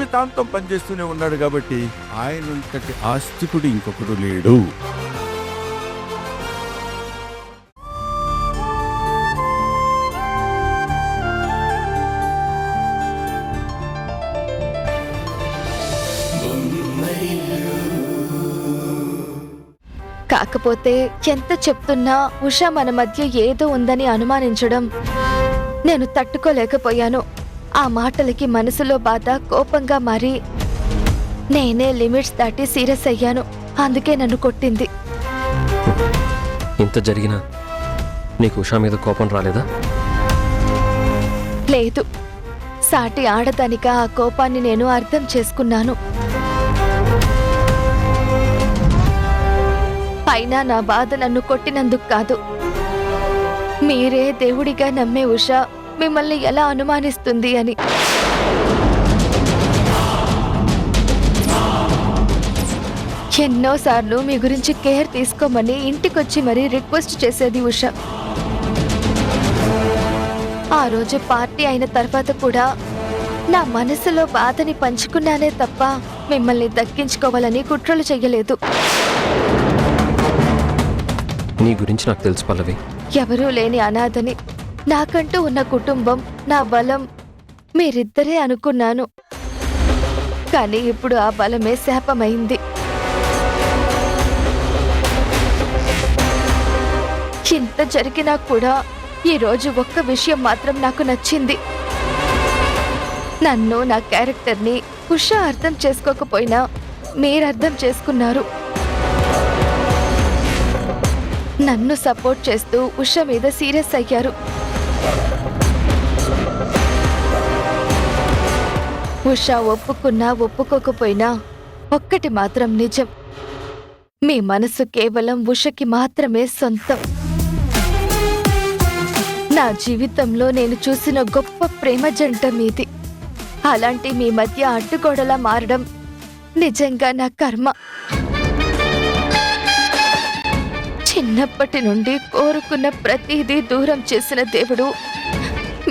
జీవితాంతం పనిచేస్తూనే ఉన్నాడు కాబట్టి ఆయనంతటి ఆస్తికుడు ఇంకొకడు లేడు. కాకపోతే ఎంత చెప్తున్నా ఉషా మన మధ్య ఏదో ఉందని అనుమానించడం నేను తట్టుకోలేకపోయాను. ఆ మాటలకి మనసులో బాధ కోపంగా మారి నేనే లిమిట్స్ దాటి సీరియస్ అయ్యాను. అందుకే నన్ను కొట్టింది. ఇంత జరిగినా నీకు ఉషా మీద కోపం రాలేదా? లేదు, సాటి ఆడదానిగా ఆ కోపాన్ని నేను అర్థం చేసుకున్నాను. అయినా నా బాధ నన్ను కొట్టినందుకు కాదు. మీరే దేవుడిగా నమ్మే ఉషా మిమ్మల్ని ఎలా అనుమానిస్తుంది అని. ఎన్నోసార్లు మీ గురించి కేర్ తీసుకోమని ఇంటికొచ్చి మరీ రిక్వెస్ట్ చేసేది ఉషా. ఆ రోజు పార్టీ అయిన తర్వాత కూడా నా మనసులో బాధని పంచుకున్నానే తప్ప మిమ్మల్ని దక్కించుకోవాలని కుట్రలు చెయ్యలేదు. నీ గురించి నాకు తెలుసు పల్లవి. ఎవరూ లేని అనాథని, నాకంటూ ఉన్న కుటుంబం, నా బలం మీరిద్దరే అనుకున్నాను. కానీ ఇప్పుడు ఆ బలమే శాపమైంది. ఇంత జరిగినా కూడా ఈరోజు ఒక్క విషయం మాత్రం నాకు నచ్చింది. నన్ను, నా క్యారెక్టర్ని ఉషా అర్థం చేసుకోకపోయినా మీరు అర్థం చేసుకున్నారు. నన్ను సపోర్ట్ చేస్తూ ఉషా మీద సీరియస్ అయ్యారు. ఉషా ఒప్పుకున్నా ఒప్పుకోకపోయినా ఒక్కటి మాత్రం నిజం, మీ మనసు కేవలం ఉషకి మాత్రమే సొంతం. నా జీవితంలో నేను చూసిన గొప్ప ప్రేమ జంట మీది. అలాంటి మీ మధ్య అడ్డుగోడలా మారడం నిజంగా నా కర్మ. చిన్నప్పటి నుండి కోరుకున్న ప్రతిదీ దూరం చేసిన దేవుడు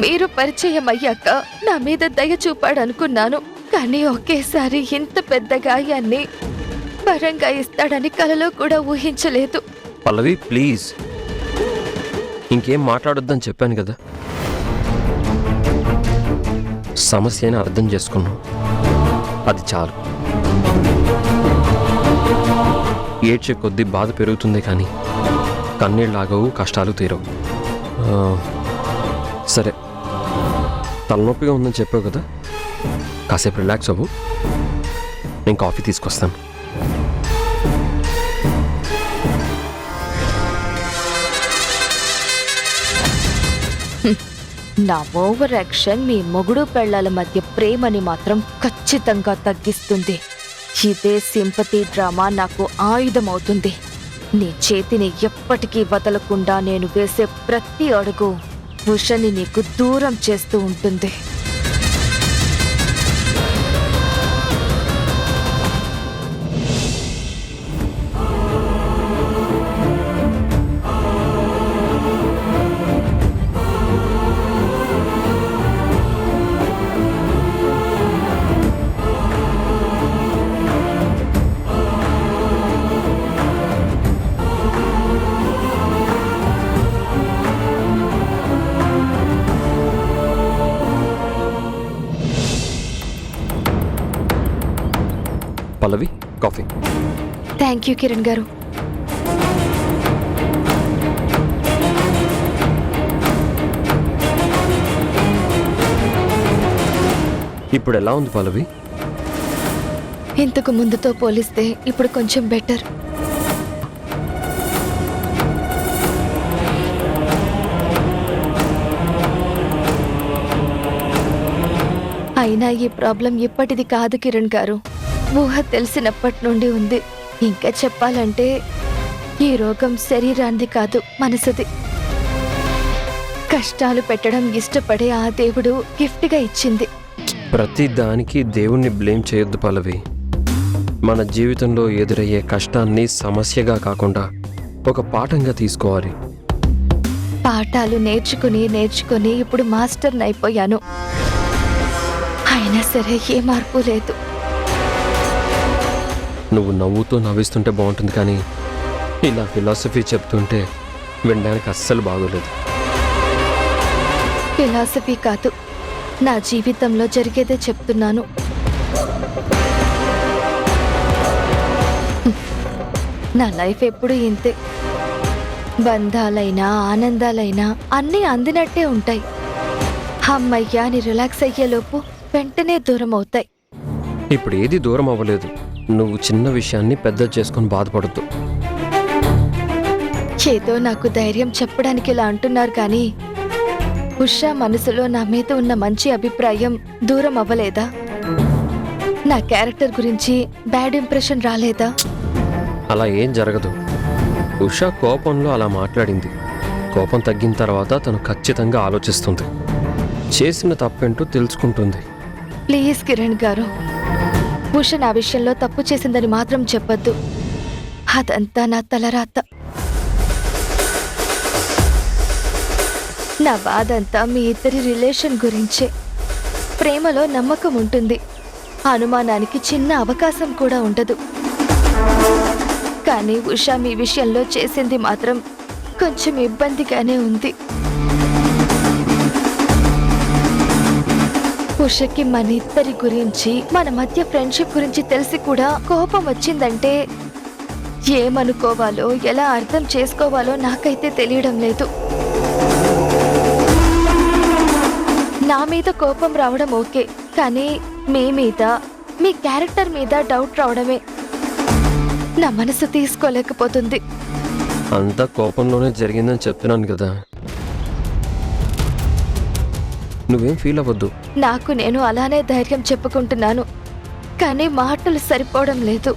మీరు పరిచయం అయ్యాక నా మీద దయ చూపాడనుకున్నాను. కానీ ఒకేసారి ఇంత పెద్ద గాయాన్ని వరంగా ఇస్తాడని కలలో కూడా ఊహించలేదు. పల్లవి ప్లీజ్, ఇంకేం మాట్లాడొద్దని చెప్పాను కదా. సమస్యని అర్థం చేసుకున్నావు, అది చాలు. ఏడ్చే కొద్దీ బాధ పెరుగుతుంది కానీ కన్నీళ్ళాగవు, కష్టాలు తీరవు. సరే, తలనొప్పిగా ఉందని చెప్పావు కదా, కాసేపు రిలాక్స్ అవ్వు. నేను కాఫీ తీసుకొస్తాను. నా ఓవర్ యాక్షన్ మీ మొగుడు పెళ్లాల మధ్య ప్రేమని మాత్రం ఖచ్చితంగా తగ్గిస్తుంది. ఇదే సింపతి డ్రామా నాకు ఆయుధమవుతుంది. నీ చేతిని ఎప్పటికీ వదలకుండా నేను వేసే ప్రతి అడుగు ఉషని నీకు దూరం చేస్తూ ఉంటుంది. పల్లవి, కాఫీ. థ్యాంక్ యూ కిరణ్ గారు. ఇప్పుడు ఎలా ఉంది పల్లవి? ఇంతకు ముందుతో పోలిస్తే ఇప్పుడు కొంచెం బెటర్. అయినా ఈ ప్రాబ్లం ఇప్పటిది కాదు కిరణ్ గారు, ఊహ తెలిసినప్పటి నుండి ఉంది. ఇంకా చెప్పాలంటే ఈ రోగం శరీరాన్ని కాదు, మనసుది. కష్టాలు పెట్టడం ఇష్టపడే ఆ దేవుడు గిఫ్ట్గా ఇచ్చింది. ప్రతి దానికి దేవుణ్ణి బ్లేమ్ చేయొద్దు పల్లవి. మన జీవితంలో ఎదురయ్యే కష్టాన్ని సమస్యగా కాకుండా ఒక పాఠంగా తీసుకోవాలి. పాఠాలు నేర్చుకుని ఇప్పుడు మాస్టర్ని అయిపోయాను. అయినా సరే ఏ మార్పు లేదు. నువ్వు నవ్వుతూ నవ్విస్తుంటే బాగుంటుంది, కానీ ఇలా ఫిలాసఫీ చెప్తుంటే వినడానికి అస్సలు బాగోలేదు. ఫిలాసఫీ కాదు, నా జీవితంలో జరిగేదే చెప్తున్నాను. నా లైఫ్ ఎప్పుడూ ఇంతే. బంధాలైనా ఆనందాలైనా అన్నీ అందినట్టే ఉంటాయి. అమ్మయ్యా అని రిలాక్స్ అయ్యేలోపు వెంటనే దూరం అవుతాయి. ఇప్పుడు ఏది దూరం అవ్వలేదు. నువ్వు చిన్న విషయాన్ని పెద్ద చేసుకొని బాధపడద్దు. ఏదో నాకు ధైర్యం చెప్పడానికి ఇలా అంటున్నారు, కానీ ఉషా మనసులో నా మీద ఉన్న మంచి అభిప్రాయం దూరం అవ్వలేదా? నా క్యారెక్టర్ గురించి బ్యాడ్ ఇంప్రెషన్ రాలేదా? అలా ఏం జరగదు. ఉషా కోపంలో అలా మాట్లాడింది. కోపం తగ్గిన తర్వాత తను ఖచ్చితంగా ఆలోచిస్తుంది. చేసిన తప్పేంటో తెలుసుకుంటుంది. ప్లీజ్ కిరణ్ గారు, ఉష నా విషయంలో తప్పు చేసిందని మాత్రం చెప్పొద్దు. అదంతా నా తలరాత. నా బాధంతా మీ ఇద్దరి రిలేషన్ గురించే. ప్రేమలో నమ్మకం ఉంటుంది, అనుమానానికి చిన్న అవకాశం కూడా ఉండదు. కానీ ఉషా మీ విషయంలో చేసింది మాత్రం కొంచెం ఇబ్బందిగానే ఉంది. ఉషకి మన ఇద్దరి గురించి, మన మధ్య ఫ్రెండ్షిప్ గురించి తెలిసి కూడా కోపం వచ్చిందంటే ఏమనుకోవాలో, ఎలా అర్థం చేసుకోవాలో నాకైతే తెలియడం లేదు. నా మీద కోపం రావడం ఓకే, కానీ మీ మీద, మీ క్యారెక్టర్ మీద డౌట్ రావడమే నా మనసు తీసుకోలేకపోతుంది. అంతా కోపంలోనే జరిగిందని చెప్తున్నాను కదా, నువ్వేం ఫీల్ అవ్వద్దు. నాకు నేను అలానే ధైర్యం చెప్పుకుంటున్నాను, కానీ మాటలు సరిపోవడం లేదు.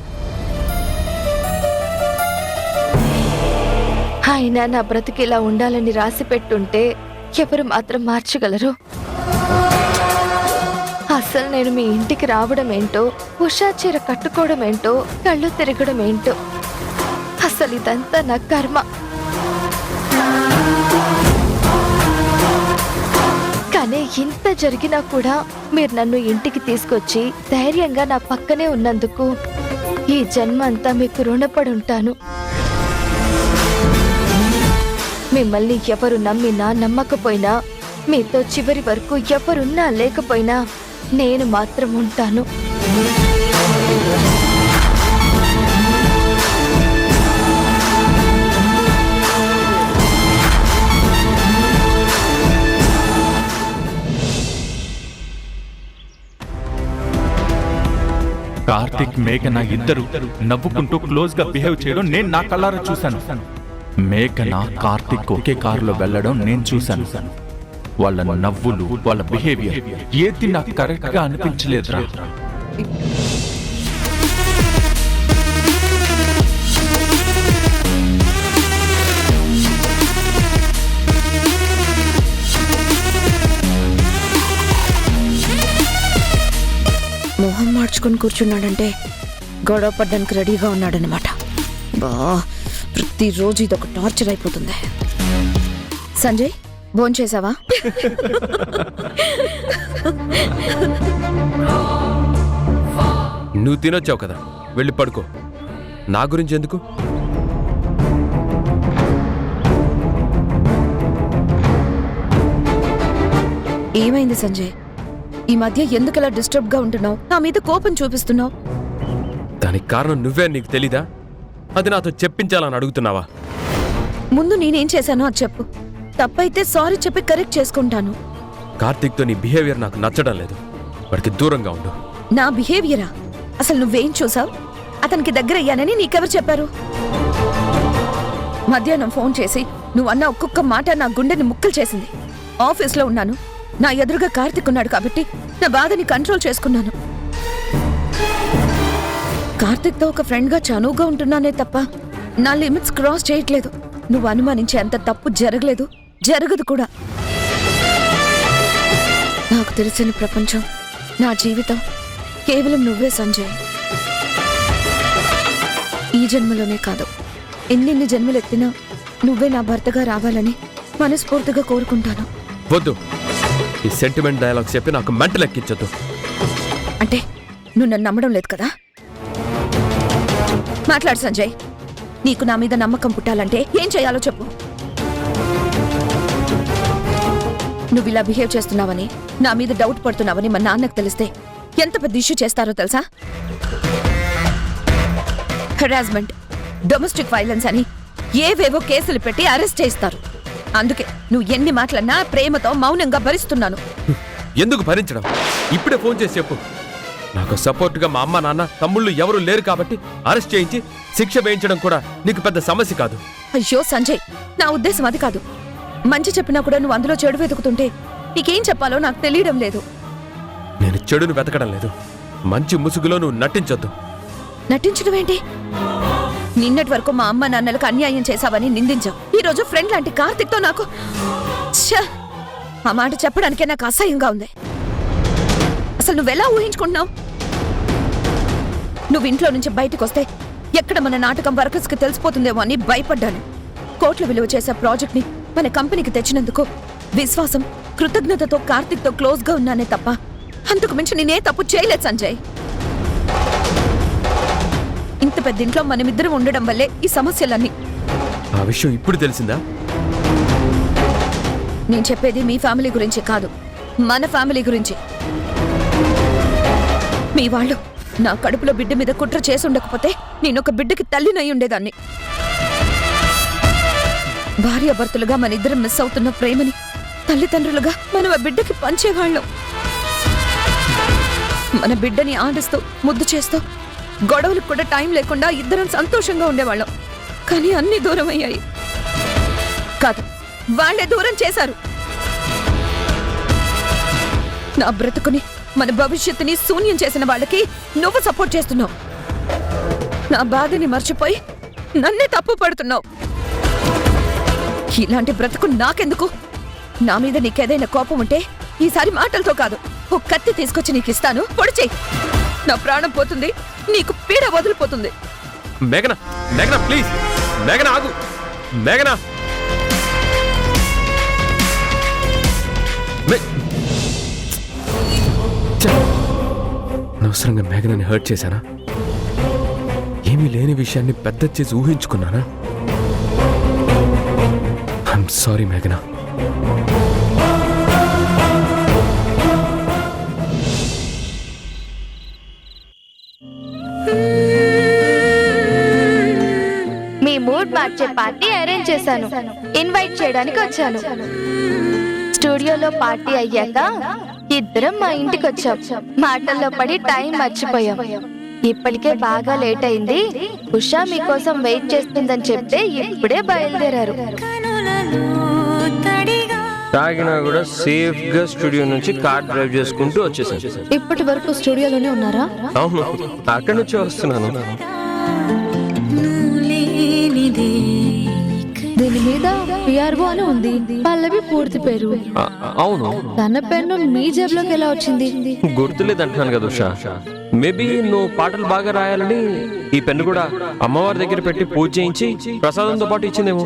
అయినా నా బ్రతికిలా ఉండాలని రాసి పెట్టుంటే ఎవరు మాత్రం మార్చగలరు? అసలు నేను మీ ఇంటికి రావడం ఏంటో, ఉషా చీర కట్టుకోవడం ఏంటో, కళ్ళు తిరగడం ఏంటో, అసలు ఇదంతా నా కర్మ. కానీ ఇంత జరిగినా కూడా మీరు నన్ను ఇంటికి తీసుకొచ్చి ధైర్యంగా నా పక్కనే ఉన్నందుకు ఈ జన్మ అంతా మీకు రుణపడి ఉంటాను. మిమ్మల్ని ఎవరు నమ్మినా నమ్మకపోయినా, మీతో చివరి వరకు ఎవరున్నా లేకపోయినా నేను మాత్రం ఉంటాను. కార్తిక్, మేఘన ఇద్దరు నవ్వుకుంటూ క్లోజ్ గా బిహేవ్ చేయడం నేను నా కళ్ళారా చూశాను. మేఘన కార్తిక్ ఒకే కారులో వెళ్ళడం నేను చూశాను. వాళ్ళ నవ్వులు, వాళ్ళ బిహేవియర్ ఏది నాకు కరెక్ట్ గా అనిపించలేదురా. మొహం మార్చుకొని కూర్చున్నాడంటే గొడవ పడ్డానికి రెడీగా ఉన్నాడనమాట. బా, ప్రతిరోజు ఇదొక టార్చర్ అయిపోతుంది. సంజయ్, భోంచేసావా? నువ్వు తినొచ్చావు కదా, వెళ్ళి పడుకో. నా గురించి ఎందుకు? ఏమైంది సంజయ్? ఈ మధ్య ఎందుకలా డిస్టర్బ్ గా ఉంటున్నావు? నా మీద కోపం చూపిస్తున్నావు. దానికి కారణం నువ్వే, నీకు తెలీదా? అది నాతో చెప్పించాలని అడుగుతున్నావా? ముందు నేనేం చేశానో అది చెప్పు. తప్పైతే సారీ చెప్పి కరెక్ట్ చేసుకుంటాను. కార్తీక్తో నీ బిహేవియర్ నాకు నచ్చడం లేదు. వాడికి దూరంగా ఉండు. నా బిహేవియరా? అసలు నువ్వేం చూసావు? అతనికి దగ్గర అయ్యానని నీకెవరు చెప్పారు? మధ్యాహ్నం ఫోన్ చేసి నువ్వు అన్న ఒక్కొక్క మాట నా గుండెని ముక్కలు చేసింది. ఆఫీస్లో ఉన్నాను, నా ఎదురుగా కార్తీక్ ఉన్నాడు కాబట్టి నా బాధని కంట్రోల్ చేసుకున్నాను. కార్తీక్తో ఒక ఫ్రెండ్గా చనువుగా ఉంటున్నానే తప్ప నా లిమిట్స్ క్రాస్ చేయట్లేదు. నువ్వు అనుమానించే అంత తప్పు జరగలేదు, జరగదు కూడా. నాకు తెలిసిన ప్రపంచం, నా జీవితం కేవలం నువ్వే సంజయ్. ఈ జన్మలోనే కాదు, ఎన్నెన్ని జన్మలు ఎత్తినా నువ్వే నా భర్తగా రావాలని మనస్ఫూర్తిగా కోరుకుంటాను. వద్దు, ఈ సెంటిమెంట్ డైలాగ్స్ చెప్పి నాకు మెంటల్ ఎక్కించొద్దు. అంటే నువ్వు నన్ను నమ్మడం లేదు కదా? మాట్లాడు సంజయ్. నీకు నా మీద నమ్మకం పుట్టాలంటే ఏం చేయాలో చెప్పు. నువ్వు ఇలా బిహేవ్ చేస్తున్నావని, నా మీద డౌట్ పడుతున్నావని మా నాన్నకు తెలిస్తే ఎంత పెద్ద ఇష్యూ చేస్తారో తెలుసా? హెరాస్మెంట్, డొమెస్టిక్ వైలెన్స్ అని ఏవేవో కేసులు పెట్టి అరెస్ట్ చేస్తారు. అందుకే నువ్వు ఎన్ని మాటలన్నా ప్రేమతో మౌనంగా భరిస్తున్నాను. ఎందుకు భరించడం? ఇప్పుడే ఫోన్ చేసి చెప్పు. నాకు సపోర్టుగా మా అమ్మ నాన్న తమ్ముళ్ళు ఎవరు లేరు కాబట్టి అరెస్ట్ చేయించి శిక్ష వేయించడం కూడా నీకు పెద్ద సమస్య కాదు. అయ్యో సంజయ్, నా ఉద్దేశం అది కాదు. మంచి చెప్పినా కూడా నువ్వు అందులో చెడు వెతుకుతుంటే నీకేం చెప్పాలో నాకు తెలియడం లేదు. నేను చెడును వెతకడం లేదు. మంచి ముసుగులో నువ్వు నటించొద్దు. నటించడం ఏంటి? నిన్నటి వరకు మా అమ్మ నాన్నలకు అన్యాయం చేశావని నిందించావు. ఈ రోజు ఫ్రెండ్ లాంటి కార్తిక్తో నాకు ఛ! ఆ మాట చెప్పడానికే నాకు అసహ్యంగా ఉంది. అసలు నువ్వెలా ఊహించుకుంటున్నావు? నువ్వు ఇంట్లో నుంచి బయటకు వస్తే ఎక్కడ మన నాటకం వర్కర్స్కి తెలిసిపోతుందేమో అని భయపడ్డాను. కోట్ల విలువ చేసే ప్రాజెక్ట్ని మన కంపెనీకి తెచ్చినందుకు విశ్వాసం, కృతజ్ఞతతో కార్తిక్తో క్లోజ్గా ఉన్నానే తప్ప అంతకు మించి నేనే తప్పు చేయలేదు సంజయ్. ఇంత పెద్ద ఇంట్లో మనమిద్దరం ఉండడం వల్లే ఈ సమస్యలన్నీ. ఆ విషయం ఇప్పుడు తెలిసిందా? నేను చెప్పేది మీ ఫ్యామిలీ గురించి కాదు, మన ఫ్యామిలీ గురించి. మీ వాళ్ళు నా కడుపులో బిడ్డ మీద కుట్ర చేసి ఉండకపోతే నేనొక బిడ్డకి తల్లినై ఉండేదాన్ని. భార్యాభర్తలుగా మన ఇద్దరం మిస్ అవుతున్న ప్రేమని తల్లిదండ్రులుగా మనం ఆ బిడ్డకి పంచేవాళ్ళం. మన బిడ్డని ఆడిస్తూ ముద్దు చేస్తూ గొడవలకు కూడా టైం లేకుండా ఇద్దరం సంతోషంగా ఉండేవాళ్ళం. కానీ అన్ని దూరం అయ్యాయి. కాదు, వాళ్ళే దూరం చేశారు. నా బ్రతుకుని, మన భవిష్యత్తుని శూన్యం చేసిన వాళ్ళకి నువ్వు సపోర్ట్ చేస్తున్నావు. నా బాధని మర్చిపోయి నన్నే తప్పు పడుతున్నావు. ఇలాంటి బ్రతుకు నాకెందుకు? నా మీద నీకేదైనా కోపం ఉంటే ఈసారి మాటలతో కాదు, ఓ కత్తి తీసుకొచ్చి నీకు ఇస్తాను, పొడిచేయి. నా ప్రాణం పోతుంది, నీకు పీడ వదిలిపోతుంది. మేఘనా, మేఘనా ప్లీజ్, మేఘనా ఆగు, మేఘనా. అనవసరంగా మేఘనాని హర్ట్ చేశానా? ఏమీ లేని విషయాన్ని పెద్ద చేసి ఊహించుకున్నానా? ఐఎమ్ సారీ మేఘనా. మీ మూడ్ మార్చే పార్టీ అరేంజ్ చేశాను. ఇన్వైట్ చేయడానికి వచ్చాను. స్టూడియోలో పార్టీ అయ్యాక ఇద్దరం మా ఇంటికి వచ్చాం. మాటల్లో పడి టైం మర్చిపోయాం. ఇప్పటికే బాగా లేట్ అయింది. ఉషా మీకోసం వెయిట్ చేస్తుందని చెప్తే ఇప్పుడే బయలుదేరారు. తాగినా కూడా సేఫ్ గా స్టూడియో నుంచి కార్ డ్రైవ్ చేసుకుంటూ వచ్చేసాను. ఇప్పటి వరకు స్టూడియోలోనే ఉన్నారా? అవును, అక్కడి నుంచి వస్తున్నాను. దీని మీద పిఆర్ఓ అని ఉంది, పల్లవి పూర్తి పేరు. అవును, తన పెన్ను మీ జేబులోకి ఎలా వచ్చింది? గుర్తులేదు అంటున్నాను కదా ఉషా. మేబీ నువ్వు పాటలు బాగా రాయాలని ఈ పెన్ను కూడా అమ్మవారి దగ్గర పెట్టి పూజ చేయించి ప్రసాదంతో పాటు ఇచ్చిందేమో.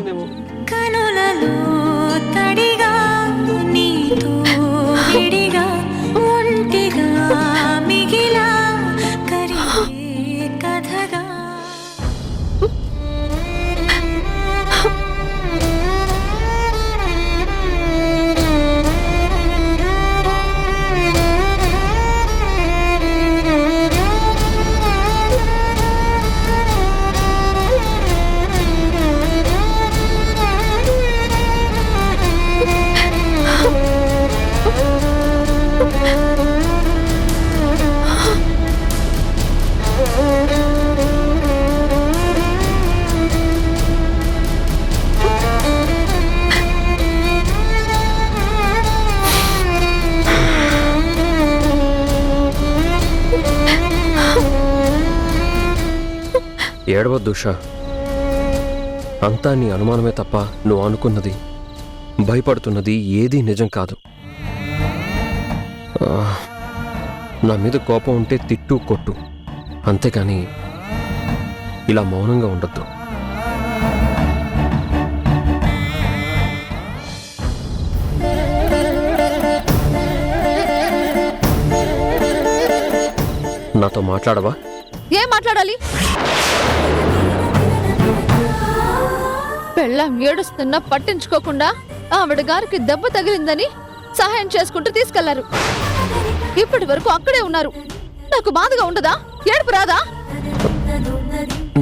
ఏడవద్దు ఉషా, అంతా నీ అనుమానమే తప్ప నువ్వు అనుకున్నది, భయపడుతున్నది ఏదీ నిజం కాదు. నా మీద కోపం ఉంటే తిట్టు కొట్టు, అంతేకాని ఇలా మౌనంగా ఉండొద్దు. మాట్లాడవా? ఏం మాట్లాడాలి? పెళ్ళాం ఏడుస్తున్నా పట్టించుకోకుండా ఆవిడ గారికి దెబ్బ తగిలిందని సహాయం చేసుకుంటూ తీసుకెళ్లారు. ఇప్పటి వరకు అక్కడే ఉన్నారు. నాకు బాధగా ఉండదా? ఏడుపు రాదా?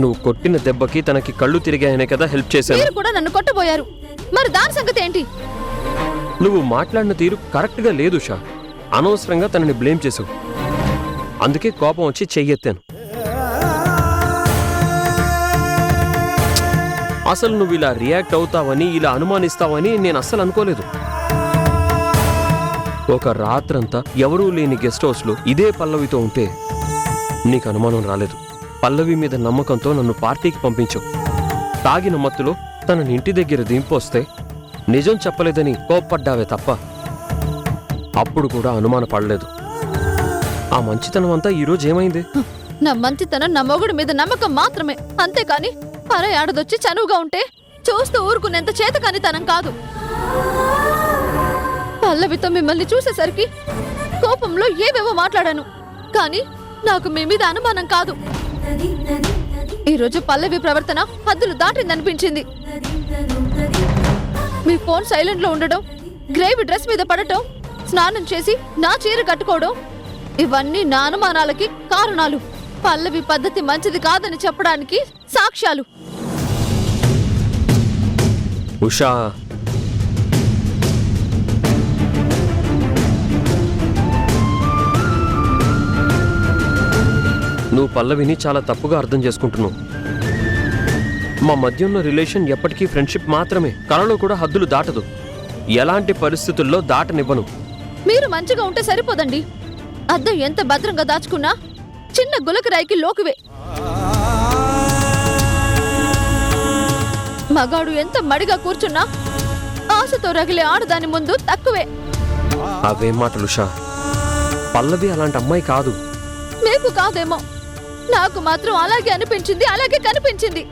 నువ్వు కొట్టిన దెబ్బకి తనకి కళ్ళు తిరిగాయనే కదా హెల్ప్ చేశాను. మీరు కూడా నన్ను కొట్టబోయారు. మరి దాని సంగతి ఏంటి? నువ్వు మాట్లాడిన తీరు కరెక్ట్గా లేదు ఉషా. అనవసరంగా తనని బ్లేమ్ చేసావు. అందుకే కోపం వచ్చి చెయ్యెత్తాను. అసలు నువ్వు ఇలా రియాక్ట్ అవుతావని, ఇలా అనుమానిస్తావని నేను అస్సలు అనుకోలేదు. ఒక రాత్రంతా ఎవరూ లేని గెస్ట్ హౌస్లో ఇదే పల్లవితో ఉంటే నీకు అనుమానం రాలేదు. పల్లవి మీద నమ్మకంతో నన్ను పార్టీకి పంపించావు. తాగిన మత్తులో తనని ఇంటి దగ్గర దింపొస్తే నిజం చెప్పలేదని కోప్పడ్డావే తప్ప అప్పుడు కూడా అనుమాన పడలేదు. ఆ మంచితనం అంతా ఈరోజు ఏమైంది? నా మంచితనం నా మొగుడు మీద నమ్మకం మాత్రమే, అంతేకాని పర ఏడదొచ్చి చనువుగా ఉంటే చూస్తూ ఊరుకునేంత చేతకానితనం కాదు. పల్లవితో మిమ్మల్ని చూసేసరికి కోపంలో ఏవేవో మాట్లాడాను, కానీ నాకు మీ మీద అనుమానం కాదు. ఈరోజు పల్లవి ప్రవర్తన హద్దులు దాటిందనిపించింది. మీ ఫోన్ సైలెంట్ లో ఉండడం, గ్రేవీ డ్రెస్ మీద పడటం, స్నానం చేసి నా చీర కట్టుకోవడం, ఇవన్నీ నా అనుమానాలకి కారణాలు. పల్లవి పద్ధతి మంచిది కాదని చెప్పడానికి సాక్ష్యాలు. ఉషా, నువ్వు పల్లవిని చాలా తప్పుగా అర్థం చేసుకుంటున్నావు. మా మధ్య ఉన్న రిలేషన్ ఎప్పటికీ ఫ్రెండ్షిప్ మాత్రమే. కళలో కూడా హద్దులు దాటదు. ఎలాంటి పరిస్థితుల్లో దాటనివ్వను. మీరు మంచిగా ఉంటే సరిపోదండి. అద్దం ఎంత భద్రంగా దాచుకున్నా చిన్న గులకరాయికి లోకువే. మగాడు ఎంత మడిగా కూర్చున్నా ఆశతో రగిలే ఆడదాని ముందు తక్కువే. అవేం మాటలు ఉషా. పల్లవి అలాంటి అమ్మాయి కాదు. మీకు కాదేమో, నాకు మాత్రం అలాగే అనిపించింది, అలాగే కనిపించింది.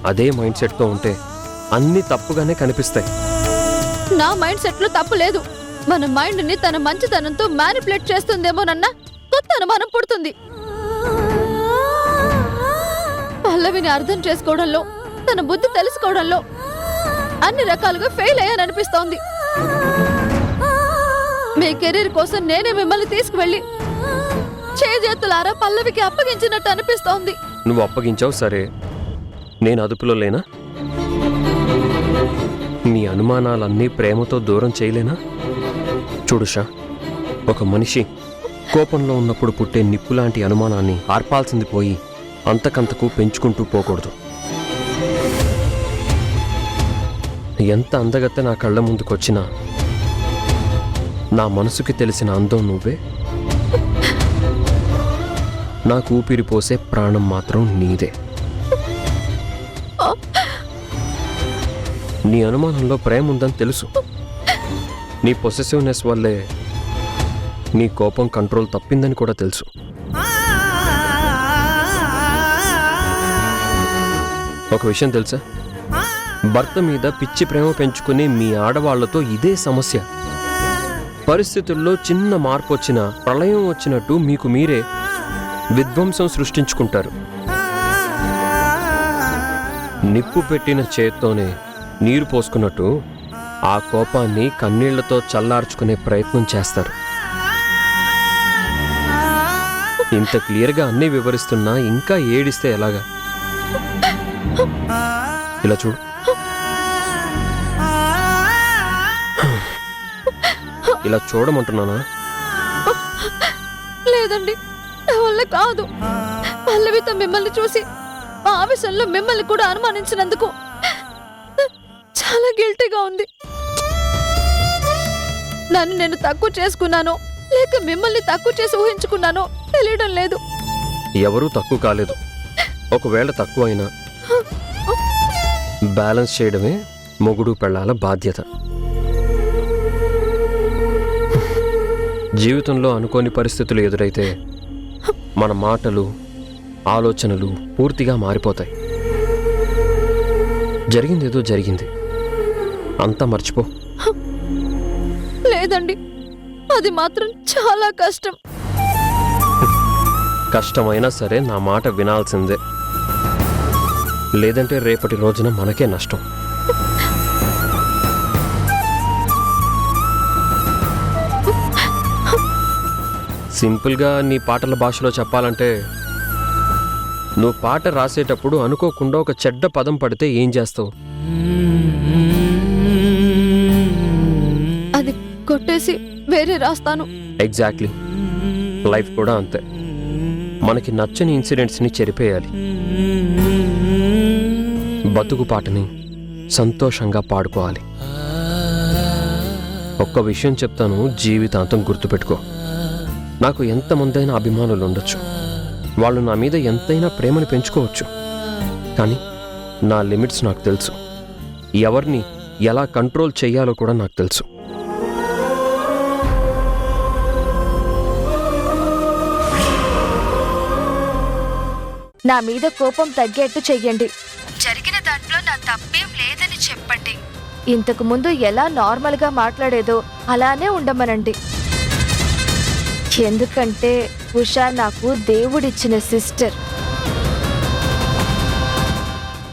అదే మైండ్ సెట్తో ఉంటే అన్నీ తప్పుగానే కనిపిస్తాయి. నా మైండ్ సెట్ లో తప్పు లేదు. మన మైండ్ ని తన మంచితనంతో మ్యానిపులేట్ చేస్తుందేమోనన్న కొత్త అనుమానం పుడుతుంది. పల్లవిని అర్థం చేసుకోవడంలో, తన బుద్ధి తెలుసుకోవడంలో అన్ని రకాలుగా ఫెయిల్ అయ్యాననిపిస్తోంది. మీ కెరీర్ కోసం నేనే మిమ్మల్ని తీసుకువెళ్ళి చేతులారా పల్లవికి అప్పగించినట్టు అనిపిస్తోంది. నువ్వు అప్పగించావు సరే, నేను అదుపులో లేనా? నీ అనుమానాలన్నీ ప్రేమతో దూరం చేయలేనా? చూడుషా, ఒక మనిషి కోపంలో ఉన్నప్పుడు పుట్టే నిప్పులాంటి అనుమానాన్ని ఆర్పాల్సింది పోయి అంతకంతకు పెంచుకుంటూ పోకూడదు. ఎంత అందగత్తె నా కళ్ళ ముందుకొచ్చినా నా మనసుకి తెలిసిన అందం నువ్వే. నాకు ఊపిరి పోసే ప్రాణం మాత్రం నీదే. నీ అనుమానంలో ప్రేమ ఉందని తెలుసు. నీ పొసెసివ్నెస్ వల్లే నీ కోపం కంట్రోల్ తప్పిందని కూడా తెలుసు. ఒక విషయం తెలుసా? భర్త మీద పిచ్చి ప్రేమ పెంచుకునే మీ ఆడవాళ్లతో ఇదే సమస్య. పరిస్థితుల్లో చిన్న మార్పు వచ్చినా ప్రళయం వచ్చినట్టు మీకు మీరే విధ్వంసం సృష్టించుకుంటారు. నిప్పు పెట్టిన చేత్తోనే నీరు పోసుకున్నట్టు ఆ కోపాన్ని కన్నీళ్లతో చల్లార్చుకునే ప్రయత్నం చేస్తారు. ఇంత క్లియర్గా అన్నీ వివరిస్తున్నా ఇంకా ఏడిస్తే ఎలాగా? ఇలా చూడు. ఇలా చూడమంటున్నానా? లేదండి, నా వల్ల కాదు. పల్లవితో మిమ్మల్ని చూసి ఆవేశంలో మిమ్మల్ని కూడా అనుమానించినందుకు చాలా గిల్టీగా ఉంది. నన్ను నేను తక్కువ చేసుకున్నానో లేక మిమ్మల్ని తక్కువ చేసి ఊహించుకున్నానో తెలియడం లేదు. ఎవరూ తక్కువ కాలేదు. ఒకవేళ తక్కువ అయినా బ్యాలెన్స్ చేయడమే మొగుడు పెళ్ళాల బాధ్యత. జీవితంలో అనుకోని పరిస్థితులు ఎదురైతే మన మాటలు, ఆలోచనలు పూర్తిగా మారిపోతాయి. జరిగిందేదో జరిగింది, అంతా మర్చిపో. లేదండి, అది మాత్రం చాలా కష్టం. కష్టమైనా సరే నా మాట వినాల్సిందే, లేదంటే రేపటి రోజున మనకే నష్టం. సింపుల్గా నీ పాటల భాషలో చెప్పాలంటే, నువ్వు పాట రాసేటప్పుడు అనుకోకుండా ఒక చెడ్డ పదం పడితే ఏం చేస్తావు? అది కొట్టేసి వేరే రాస్తాను. ఎగ్జాక్ట్లీ, లైఫ్ కూడా అంతే. మనకి నచ్చని ఇన్సిడెంట్స్ని చెరిపేయాలి. బతుకు పాటని సంతోషంగా పాడుకోవాలి. ఒక్క విషయం చెప్తాను, జీవితాంతం గుర్తుపెట్టుకో. నాకు ఎంతమందైనా అభిమానులు ఉండొచ్చు, వాళ్ళు నా మీద ఎంతైనా ప్రేమను పెంచుకోవచ్చు, కానీ నా లిమిట్స్ నాకు తెలుసు. ఎవరిని ఎలా కంట్రోల్ చేయాలో కూడా నాకు తెలుసు. నా మీద కోపం తగ్గేట్టు చెయ్యండి. జరిగిన దాంట్లో నా తప్పేం లేదని చెప్పండి. ఇంతకు ముందు ఎలా నార్మల్గా మాట్లాడేదో అలానే ఉండమనండి. ఎందుకంటే ఉషా నాకు దేవుడిచ్చిన సిస్టర్.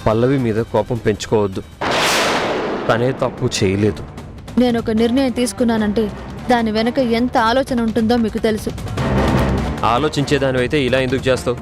పల్లవి మీద కోపం పెంచుకోవద్దు, తనే తప్పు చేయలేదు. నేను ఒక నిర్ణయం తీసుకున్నానంటే దాని వెనక ఎంత ఆలోచన ఉంటుందో మీకు తెలుసు. ఆలోచించేదానివైతే ఇలా ఎందుకు చేస్తావు?